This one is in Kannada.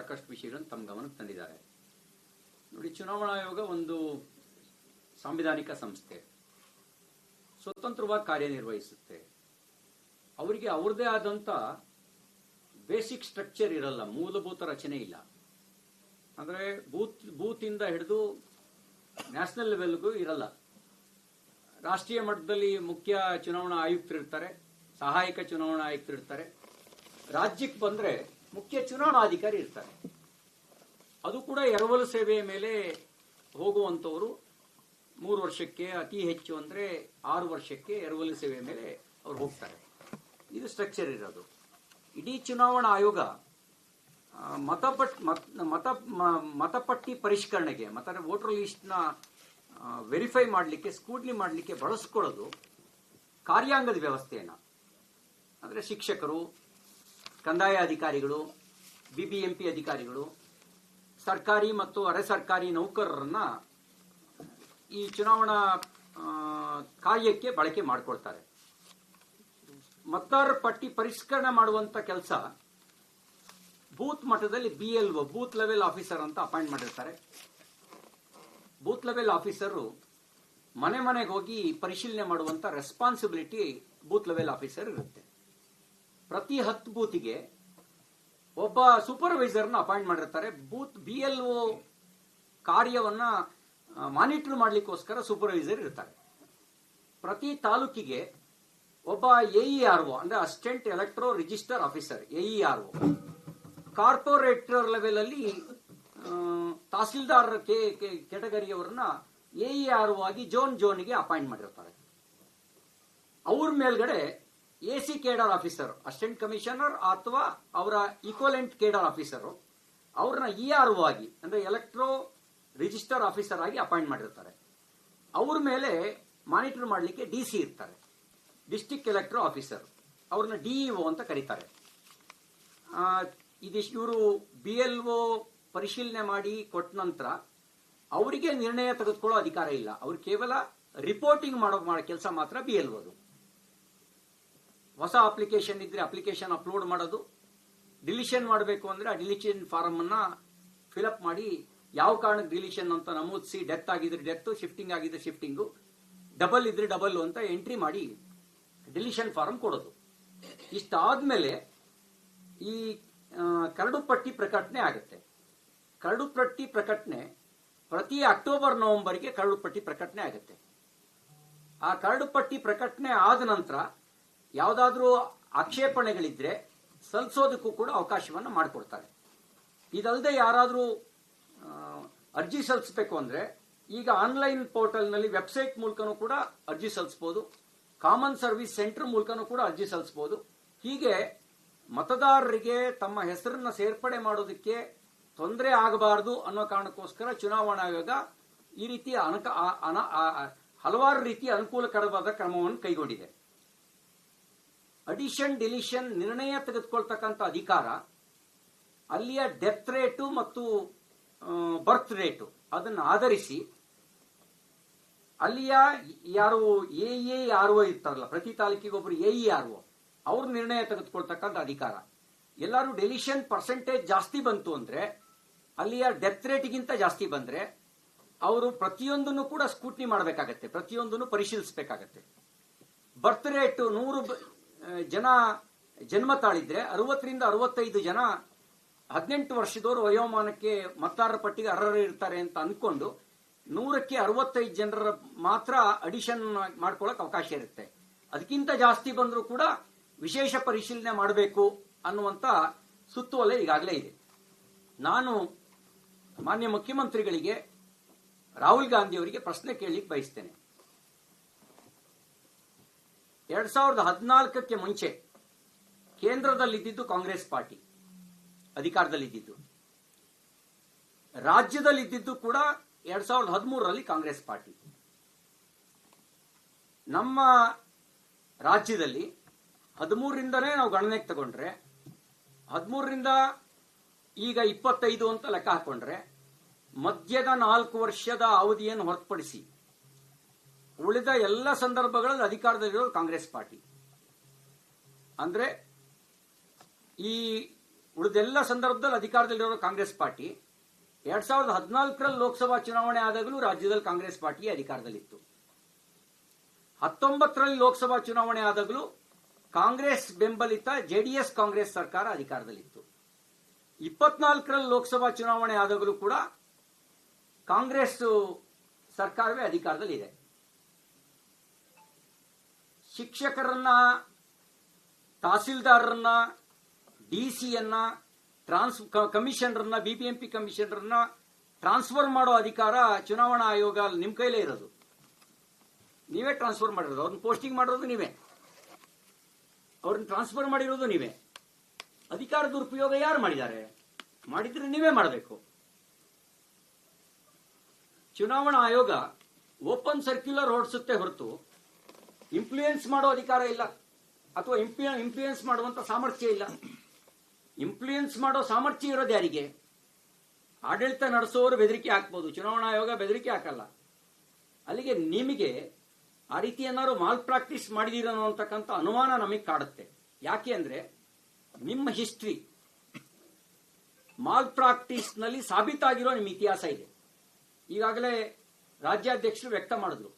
ಸಾಕಷ್ಟು ವಿಷಯಗಳನ್ನು ತಮ್ಮ ಗಮನಕ್ಕೆ ತಂದಿದ್ದಾರೆ. ನೋಡಿ, ಚುನಾವಣಾ ಆಯೋಗ ಒಂದು ಸಾಂವಿಧಾನಿಕ ಸಂಸ್ಥೆ, ಸ್ವತಂತ್ರವಾಗಿ ಕಾರ್ಯನಿರ್ವಹಿಸುತ್ತೆ. ಅವರಿಗೆ ಅವ್ರದೇ ಆದಂಥ ಬೇಸಿಕ್ ಸ್ಟ್ರಕ್ಚರ್ ಇರಲ್ಲ, ಮೂಲಭೂತ ರಚನೆ ಇಲ್ಲ. ಅಂದರೆ ಬೂತಿಂದ ಹಿಡಿದು ನ್ಯಾಷನಲ್ ಲೆವೆಲ್ಗೂ ಇರಲ್ಲ. ರಾಷ್ಟ್ರೀಯ ಮಟ್ಟದಲ್ಲಿ ಮುಖ್ಯ ಚುನಾವಣಾ ಆಯುಕ್ತರಿರ್ತಾರೆ, ಸಹಾಯಕ ಚುನಾವಣಾ ಆಯುಕ್ತರಿರ್ತಾರೆ. ರಾಜ್ಯಕ್ಕೆ ಬಂದರೆ ಮುಖ್ಯ ಚುನಾವಣಾಧಿಕಾರಿ ಇರ್ತಾರೆ. ಅದು ಕೂಡ ಎರವಲು ಸೇವೆಯ ಮೇಲೆ ಹೋಗುವಂಥವರು 3 ವರ್ಷಕ್ಕೆ, ಅತಿ ಹೆಚ್ಚು ಅಂದರೆ 6 ವರ್ಷಕ್ಕೆ ಎರವಲು ಸೇವೆಯ ಮೇಲೆ ಅವ್ರು ಹೋಗ್ತಾರೆ. ಇದು ಸ್ಟ್ರಕ್ಚರ್ ಇರೋದು. ಇಡೀ ಚುನಾವಣಾ ಆಯೋಗ ಮತಪಟ್ಟಿ ಪರಿಷ್ಕರಣೆಗೆ, ವೋಟರ್ ಲಿಸ್ಟ್ನ ವೆರಿಫೈ ಮಾಡಲಿಕ್ಕೆ, ಸ್ಕ್ರೂಟ್ನಿ ಮಾಡಲಿಕ್ಕೆ ಬಳಸ್ಕೊಳ್ಳೋದು ಕಾರ್ಯಾಂಗದ ವ್ಯವಸ್ಥೆಯನ್ನು. ಅಂದರೆ ಶಿಕ್ಷಕರು, ಕಂದಾಯ ಅಧಿಕಾರಿಗಳು, BBMP ಅಧಿಕಾರಿಗಳು, ಸರ್ಕಾರಿ ಮತ್ತು ಅರೆ ಸರ್ಕಾರಿ ನೌಕರರನ್ನ ಈ ಚುನಾವಣಾ ಕಾರ್ಯಕ್ಕೆ ಬಳಕೆ ಮಾಡಿಕೊಳ್ತಾರೆ. ಮತದಾರರ ಪಟ್ಟಿ ಪರಿಷ್ಕರಣೆ ಮಾಡುವಂತ ಕೆಲಸ ಬೂತ್ ಮಟ್ಟದಲ್ಲಿ BLO, ಬೂತ್ ಲೆವೆಲ್ ಆಫೀಸರ್ ಅಂತ ಅಪಾಯಿಂಟ್ ಮಾಡಿರ್ತಾರೆ. ಬೂತ್ ಲೆವೆಲ್ ಆಫೀಸರು ಮನೆ ಮನೆಗೆ ಹೋಗಿ ಪರಿಶೀಲನೆ ಮಾಡುವಂತ ರೆಸ್ಪಾನ್ಸಿಬಿಲಿಟಿ ಬೂತ್ ಲೆವೆಲ್ ಆಫೀಸರ್ ಇರುತ್ತೆ. ಪ್ರತಿ 10 ಬೂತಿಗೆ ಒಬ್ಬ ಸೂಪರ್ವೈಸರ್ನ ಅಪಾಯಿಂಟ್ ಮಾಡಿರ್ತಾರೆ. ಬೂತ್ BLO ಕಾರ್ಯವನ್ನ ಮಾನಿಟರ್ ಮಾಡಲಿಕ್ಕೋಸ್ಕರ ಸೂಪರ್ವೈಸರ್ ಇರ್ತಾರೆ. ಪ್ರತಿ ತಾಲೂಕಿಗೆ ಒಬ್ಬ AERO ಅಂದ್ರೆ assistant electoral register officer, AERO. Corporator level ಅಲ್ಲಿ ತಹಸೀಲ್ದಾರ್ ಕೆಟಗರಿಯವರನ್ನ AERO ಆಗಿ ಝೋನ್ಗೆ ಅಪಾಯಿಂಟ್ ಮಾಡಿರ್ತಾರೆ. ಅವ್ರ ಮೇಲ್ಗಡೆ AC cadre officer, assistant commissioner ಅಥವಾ ಅವರ ಈಕ್ವಲೆಂಟ್ ಕೇಡರ್ ಆಫೀಸರ್, ಅವ್ರನ್ನ ERO ಆಗಿ ಅಂದ್ರೆ ಎಲೆಕ್ಟ್ರೋ ರಿಜಿಸ್ಟರ್ ಆಫೀಸರ್ ಆಗಿ ಅಪಾಯಿಂಟ್ ಮಾಡಿರ್ತಾರೆ. ಅವ್ರ ಮೇಲೆ ಮಾನಿಟರ್ ಮಾಡಲಿಕ್ಕೆ DC ಇರ್ತಾರೆ, ಡಿಸ್ಟ್ರಿಕ್ಟ್ ಎಲೆಕ್ಟ್ರೋ ಆಫೀಸರ್. ಅವ್ರನ್ನ DEO ಅಂತ ಕರೀತಾರೆ. ಇವರು BLO ಪರಿಶೀಲನೆ ಮಾಡಿ ಕೊಟ್ಟ ನಂತರ ಅವರಿಗೆ ನಿರ್ಣಯ ತೆಗೆದುಕೊಳ್ಳೋ ಅಧಿಕಾರ ಇಲ್ಲ. ಅವ್ರು ಕೇವಲ ರಿಪೋರ್ಟಿಂಗ್ ಮಾಡೋ ಕೆಲಸ ಮಾತ್ರ BLOದು. ಹೊಸ ಅಪ್ಲಿಕೇಶನ್ ಇದ್ರೆ ಅಪ್ಲಿಕೇಶನ್ ಅಪ್ಲೋಡ್ ಮಾಡೋದು, ಡಿಲಿಷನ್ ಮಾಡಬೇಕು ಅಂದ್ರೆ ಆ ಡಿಲಿಷನ್ ಫಾರಂ ಅನ್ನ ಫಿಲ್ಅಪ್ ಮಾಡಿ ಯಾವ ಕಾರಣಕ್ಕೆ ಡಿಲಿಷನ್ ಅಂತ ನಮೂದಿಸಿ, ಡೆತ್ ಆಗಿದ್ರೆ ಡೆತ್, ಶಿಫ್ಟಿಂಗ್ ಆಗಿದ್ರೆ ಶಿಫ್ಟಿಂಗು, ಡಬಲ್ ಇದ್ರೆ ಡಬಲ್ ಅಂತ ಎಂಟ್ರಿ ಮಾಡಿ ಡಿಲಿಷನ್ ಫಾರಂ ಕೊಡೋದು. ಇಷ್ಟಾದ್ಮೇಲೆ ಈ ಕರಡು ಪಟ್ಟಿ ಪ್ರಕಟಣೆ ಆಗುತ್ತೆ. ಕರಡು ಪಟ್ಟಿ ಪ್ರಕಟಣೆ ಪ್ರತಿ ಅಕ್ಟೋಬರ್ ನವೆಂಬರ್ಗೆ ಕರಡು ಪಟ್ಟಿ ಪ್ರಕಟಣೆ ಆಗುತ್ತೆ. ಆ ಕರಡು ಪಟ್ಟಿ ಪ್ರಕಟಣೆ ಆದ ನಂತರ ಯಾವುದಾದ್ರೂ ಆಕ್ಷೇಪಣೆಗಳಿದ್ರೆ ಸಲ್ಲಿಸೋದಕ್ಕೂ ಕೂಡ ಅವಕಾಶವನ್ನು ಮಾಡಿಕೊಡ್ತಾರೆ. ಇದಲ್ಲದೆ ಯಾರಾದರೂ ಅರ್ಜಿ ಸಲ್ಲಿಸಬೇಕು ಅಂದ್ರೆ ಈಗ ಆನ್ಲೈನ್ ಪೋರ್ಟಲ್ನಲ್ಲಿ ವೆಬ್ಸೈಟ್ ಮೂಲಕನೂ ಕೂಡ ಅರ್ಜಿ ಸಲ್ಲಿಸಬಹುದು, ಕಾಮನ್ ಸರ್ವಿಸ್ ಸೆಂಟರ್ ಮೂಲಕನೂ ಕೂಡ ಅರ್ಜಿ ಸಲ್ಲಿಸಬಹುದು. ಹೀಗೆ ಮತದಾರರಿಗೆ ತಮ್ಮ ಹೆಸರನ್ನ ಸೇರ್ಪಡೆ ಮಾಡೋದಕ್ಕೆ ತೊಂದರೆ ಆಗಬಾರದು ಅನ್ನೋ ಕಾರಣಕ್ಕೋಸ್ಕರ ಚುನಾವಣಾ ಆಯೋಗ ಈ ರೀತಿಯ ಹಲವಾರು ರೀತಿಯ ಅನುಕೂಲಕರವಾದ ಕ್ರಮವನ್ನು ಕೈಗೊಂಡಿದೆ. ಅಡಿಷನ್ ಡಿಲಿಷನ್ ನಿರ್ಣಯ ತೆಗೆದುಕೊಳ್ತಕ್ಕಂಥ ಅಧಿಕಾರ ಅಲ್ಲಿಯ ಡೆತ್ ರೇಟು ಮತ್ತು ಬರ್ತ್ ರೇಟು ಅದನ್ನು ಆಧರಿಸಿ ಅಲ್ಲಿಯ ಯಾರು AERO ಇರ್ತಾರಲ್ಲ, ಪ್ರತಿ ತಾಲೂಕಿಗೆ ಒಬ್ಬರು AERO, ಅವ್ರ ನಿರ್ಣಯ ತೆಗೆದುಕೊಳ್ತಕ್ಕಂಥ ಅಧಿಕಾರ. ಎಲ್ಲರೂ ಡೆಲಿಷನ್ ಪರ್ಸೆಂಟೇಜ್ ಜಾಸ್ತಿ ಬಂತು ಅಂದ್ರೆ, ಅಲ್ಲಿಯ ಡೆತ್ ರೇಟ್ಗಿಂತ ಜಾಸ್ತಿ ಬಂದ್ರೆ ಅವರು ಪ್ರತಿಯೊಂದನ್ನು ಕೂಡ ಸ್ಕ್ರೂಟ್ನಿ ಮಾಡಬೇಕಾಗತ್ತೆ, ಪ್ರತಿಯೊಂದನ್ನು ಪರಿಶೀಲಿಸಬೇಕಾಗತ್ತೆ. ಬರ್ತ್ ರೇಟ್ 100 ಜನ ಜನ್ಮ ತಾಳಿದ್ರೆ 60ರಿಂದ 65 ಜನ 18 ವರ್ಷದವರು ವಯೋಮಾನಕ್ಕೆ ಮತದಾರರ ಪಟ್ಟಿಗೆ ಅರ್ಹರು ಇರ್ತಾರೆ ಅಂತ ಅನ್ಕೊಂಡು 100ಕ್ಕೆ 65 ಜನರ ಮಾತ್ರ ಅಡಿಷನ್ ಮಾಡ್ಕೊಳ್ಳೋಕೆ ಅವಕಾಶ ಇರುತ್ತೆ. ಅದಕ್ಕಿಂತ ಜಾಸ್ತಿ ಬಂದರೂ ಕೂಡ ವಿಶೇಷ ಪರಿಶೀಲನೆ ಮಾಡಬೇಕು ಅನ್ನುವಂತ ಸುತ್ತೋಲೆ ಈಗಾಗಲೇ ಇದೆ. ನಾನು ಮಾನ್ಯ ಮುಖ್ಯಮಂತ್ರಿಗಳಿಗೆ, ರಾಹುಲ್ ಗಾಂಧಿ ಅವರಿಗೆ ಪ್ರಶ್ನೆ ಕೇಳಲಿಕ್ಕೆ ಬಯಸ್ತೇನೆ. 2014ಕ್ಕೆ ಮುಂಚೆ ಕೇಂದ್ರದಲ್ಲಿದ್ದು ಕಾಂಗ್ರೆಸ್ ಪಾರ್ಟಿ ಅಧಿಕಾರದಲ್ಲಿದ್ದು, ರಾಜ್ಯದಲ್ಲಿದ್ದು ಕೂಡ 2013ರಲ್ಲಿ ಕಾಂಗ್ರೆಸ್ ಪಾರ್ಟಿ. ನಮ್ಮ ರಾಜ್ಯದಲ್ಲಿ 13ರಿಂದನೇ ನಾವು ಗಣನೆಗೆ ತಗೊಂಡ್ರೆ, 13ರಿಂದ ಈಗ 25 ಅಂತ ಲೆಕ್ಕ ಹಾಕೊಂಡ್ರೆ, ಮಧ್ಯದ 4 ವರ್ಷದ ಅವಧಿಯನ್ನು ಹೊರತುಪಡಿಸಿ ಉಳಿದ ಎಲ್ಲ ಸಂದರ್ಭಗಳಲ್ಲಿ ಅಧಿಕಾರದಲ್ಲಿರೋದು ಕಾಂಗ್ರೆಸ್ ಪಾರ್ಟಿ. ಅಂದ್ರೆ ಈ ಉಳಿದೆಲ್ಲ ಸಂದರ್ಭದಲ್ಲಿ ಅಧಿಕಾರದಲ್ಲಿರೋ ಕಾಂಗ್ರೆಸ್ ಪಾರ್ಟಿ 2014ರಲ್ಲಿ ಲೋಕಸಭಾ ಚುನಾವಣೆ ಆದಾಗಲೂ ರಾಜ್ಯದಲ್ಲಿ ಕಾಂಗ್ರೆಸ್ ಪಾರ್ಟಿ ಅಧಿಕಾರದಲ್ಲಿತ್ತು. 19ರಲ್ಲಿ ಲೋಕಸಭಾ ಚುನಾವಣೆ ಆದಾಗಲೂ ಕಾಂಗ್ರೆಸ್ ಬೆಂಬಲಿತ ಜೆಡಿಎಸ್ ಕಾಂಗ್ರೆಸ್ ಸರ್ಕಾರ ಅಧಿಕಾರದಲ್ಲಿತ್ತು. 24ರಲ್ಲಿ ಲೋಕಸಭಾ ಚುನಾವಣೆ ಆದಾಗಲೂ ಕೂಡ ಕಾಂಗ್ರೆಸ್ ಸರ್ಕಾರವೇ ಅಧಿಕಾರದಲ್ಲಿದೆ. ಶಿಕ್ಷಕರನ್ನ, ತಹಸೀಲ್ದಾರರನ್ನ, ಡಿಸಿಯನ್ನ, ಕಮಿಷನರ್ನ, ಬಿಬಿಎಂಪಿ ಕಮಿಷನರ್ನ ಟ್ರಾನ್ಸ್ಫರ್ ಮಾಡೋ ಅಧಿಕಾರ ಚುನಾವಣಾ ಆಯೋಗ ನಿಮ್ ಕೈಲೇ ಇರೋದು. ನೀವೇ ಟ್ರಾನ್ಸ್ಫರ್ ಮಾಡಿರೋದು, ಅವ್ರನ್ನ ಪೋಸ್ಟಿಂಗ್ ಮಾಡಿರೋದು ನೀವೇ, ಅವ್ರನ್ನ ಟ್ರಾನ್ಸ್ಫರ್ ಮಾಡಿರೋದು ನೀವೇ. ಅಧಿಕಾರ ದುರುಪಯೋಗ ಯಾರು ಮಾಡಿದ್ದಾರೆ? ಮಾಡಿದ್ರೆ ನೀವೇ ಮಾಡಬೇಕು. ಚುನಾವಣಾ ಆಯೋಗ ಓಪನ್ ಸರ್ಕ್ಯುಲರ್ ಹೊರಡಿಸುತ್ತೆ ಹೊರತು ಇನ್ಫ್ಲೂಯೆನ್ಸ್ ಮಾಡೋ ಅಧಿಕಾರ ಇಲ್ಲ, ಅಥವಾ ಇನ್ಫ್ಲೂಯೆನ್ಸ್ ಮಾಡುವಂತ ಸಾಮರ್ಥ್ಯ ಇಲ್ಲ. ಇನ್ಫ್ಲೂಯೆನ್ಸ್ ಮಾಡೋ ಸಾಮರ್ಥ್ಯ ಇರೋದು ಯಾರಿಗೆ? ಆಡಳಿತ ನಡೆಸೋರು ಬೆದರಿಕೆ ಹಾಕ್ಬೋದು, ಚುನಾವಣಾ ಆಯೋಗ ಬೆದರಿಕೆ ಹಾಕಲ್ಲ. ಅಲ್ಲಿಗೆ ನಿಮಗೆ ಆ ರೀತಿ ಏನಾದ್ರು ಮಾಲ್ ಪ್ರಾಕ್ಟೀಸ್ ಮಾಡಿದೀರೋ ಅಂತಕ್ಕಂಥ ಅನುಮಾನ ನಮಗೆ ಕಾಡುತ್ತೆ. ಯಾಕೆ ಅಂದ್ರೆ ನಿಮ್ಮ ಹಿಸ್ಟ್ರಿ ಮಾಲ್ ಪ್ರಾಕ್ಟೀಸ್ ನಲ್ಲಿ ಸಾಬೀತಾಗಿರೋ ನಿಮ್ಮ ಇತಿಹಾಸ ಇದೆ. ಈಗಾಗಲೇ ರಾಜ್ಯಾಧ್ಯಕ್ಷರು ವ್ಯಕ್ತ ಮಾಡಿದ್ರು,